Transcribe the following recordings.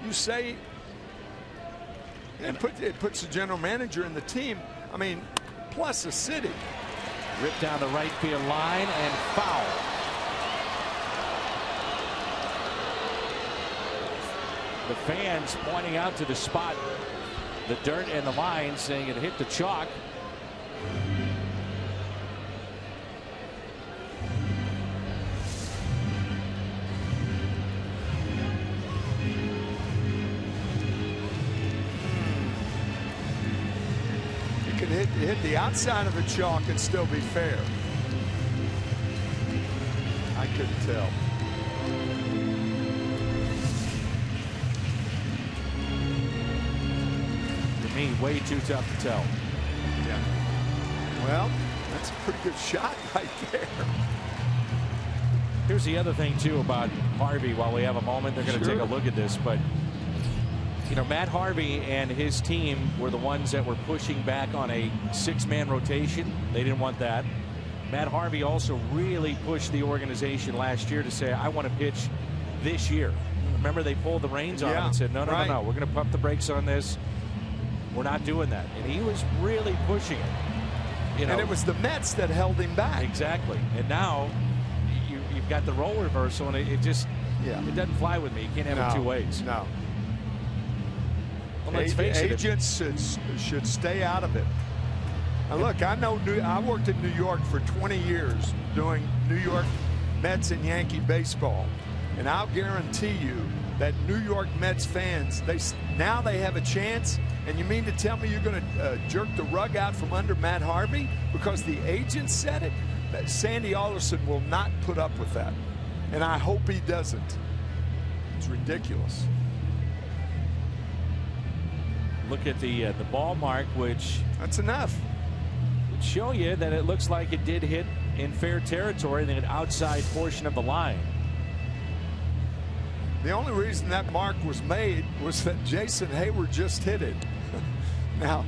you say, it puts the general manager and the team, I mean, plus a city. Ripped down the right field line and foul. The fans pointing out to the spot, the dirt and the line, saying it hit the chalk. It could hit the outside of the chalk and still be fair. I couldn't tell. Way too tough to tell. Yeah. Well, that's a pretty good shot right there. Here's the other thing too about Harvey. While we have a moment, they're going to take a look at this, but you know, Matt Harvey and his team were the ones that were pushing back on a 6-man rotation. They didn't want that. Matt Harvey also really pushed the organization last year to say, I want to pitch this year. Remember, they pulled the reins on him and said, no, we're going to pump the brakes on this. We're not doing that. And he was really pushing it. You know, and it was the Mets that held him back. Exactly. And now you've got the role reversal, and it just it doesn't fly with me. You can't have it two ways. No. Well, let's face it. Agents should stay out of it. Now, look, I worked in New York for 20 years doing New York Mets and Yankee baseball. And I'll guarantee you that New York Mets fans, now they have a chance. And you mean to tell me you're going to jerk the rug out from under Matt Harvey because the agent said it? That Sandy Alderson will not put up with that. And I hope he doesn't. It's ridiculous. Look at the ball mark, which that's enough. Would show you that it looks like it did hit in fair territory, the outside portion of the line. The only reason that mark was made was that Jason Heyward just hit it. Now,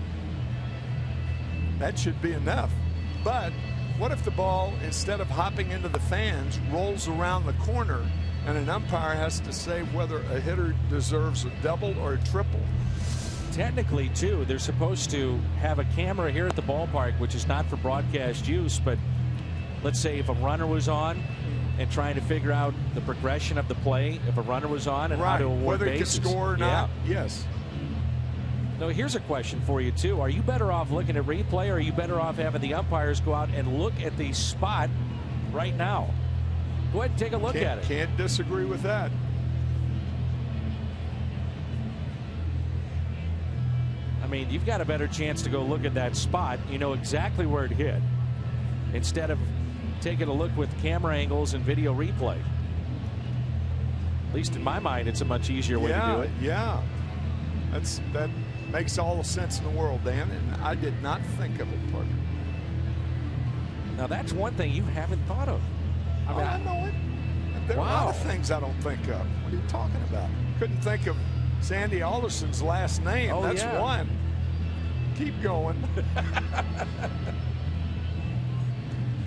that should be enough. But what if the ball, instead of hopping into the fans, rolls around the corner and an umpire has to say whether a hitter deserves a double or a triple? Technically, too, they're supposed to have a camera here at the ballpark, which is not for broadcast use, but let's say if a runner was on and trying to figure out the progression of the play, if a runner was on and how to award whether bases. He could score or not. Yes. Now, here's a question for you, too. Are you better off looking at replay, or are you better off having the umpires go out and look at the spot right now? Go ahead and take a look at it. Can't disagree with that. I mean, you've got a better chance to go look at that spot. You know exactly where it hit, instead of taking a look with camera angles and video replay. At least in my mind, it's a much easier way to do it. Yeah. That makes all the sense in the world, Dan, and I did not think of it, partner. Now, that's one thing you haven't thought of. I mean, I know it. There are a lot of things I don't think of. What are you talking about? Couldn't think of Sandy Alderson's last name. Oh, that's one. Keep going.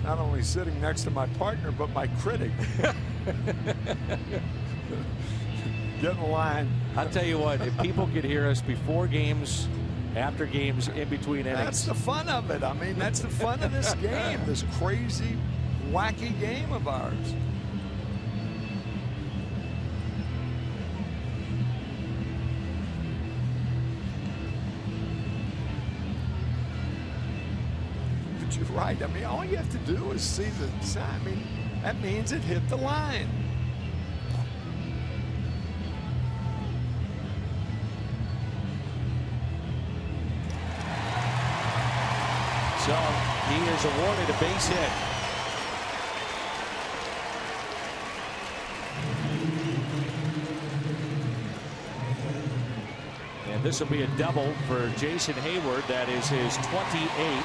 Not only sitting next to my partner, but my critic. Get in line. I'll tell you what, if people could hear us before games, after games, in between innings. That's the fun of it. I mean, that's the fun of this game, this crazy, wacky game of ours. But you're right. I mean, all you have to do is see the sign. I mean, that means it hit the line. So he is awarded a base hit. And this will be a double for Jason Heyward. That is his 28th.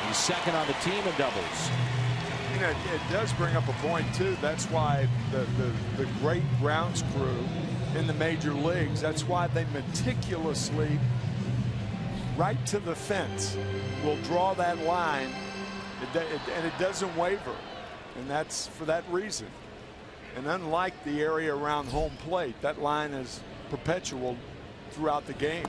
He's second on the team in doubles. You know, it does bring up a point, too. That's why the great grounds crew in the major leagues, that's why they meticulously, right to the fence, will draw that line, and it doesn't waver. And that's for that reason. And unlike the area around home plate, that line is perpetual throughout the game.